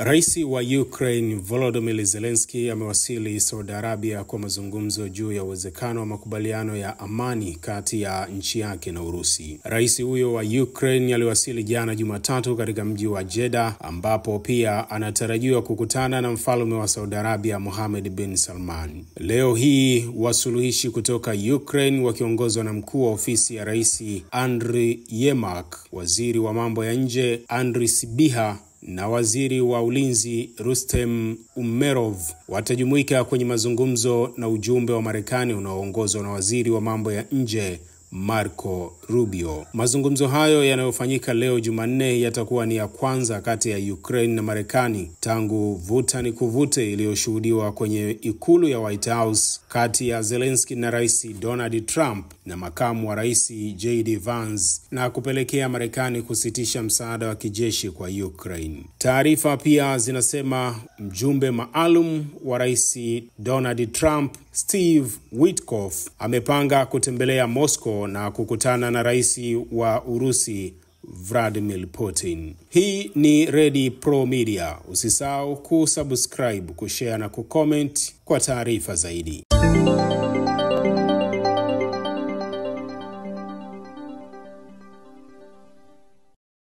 Rais wa Ukraine Volodymyr Zelensky amewasili Saudi Arabia kwa mazungumzo juu ya uwezekano wa makubaliano ya amani kati ya nchi yake na Urusi. Rais huyo wa Ukraine aliwasili jana Jumatatu katika mji wa Jeddah, ambapo pia anatarajiwa kukutana na mfalme wa Saudi Arabia Mohammed bin Salman. Leo hii wasuluhishi kutoka Ukraine wakiongozwa na mkuu wa ofisi ya Rais Andriy Yermak, waziri wa mambo ya nje Andriy Sybiha na waziri wa ulinzi Rustem Umerov watajumuika kwenye mazungumzo na ujumbe wa Marekani unaoongozwa na waziri wa mambo ya nje Marco Rubio. Mazungumzo hayo yanayofanyika leo Jumanne yatakuwa ni ya kwanza kati ya Ukraine na Marekani tangu vuta ni kuvute iliyoshuhudiwa kwenye ikulu ya White House kati ya Zelensky na Rais Donald Trump na makamu wa Rais JD Vance, na kupelekea Marekani kusitisha msaada wa kijeshi kwa Ukraine. Taarifa pia zinasema mjumbe maalum wa Rais Donald Trump Steve Witkoff amepanga kutembelea Moscow na kukutana na Rais wa Urusi Vladimir Putin. Hii ni Ready Pro Media. Usisahau kusubscribe, kushare na kucomment kwa taarifa zaidi.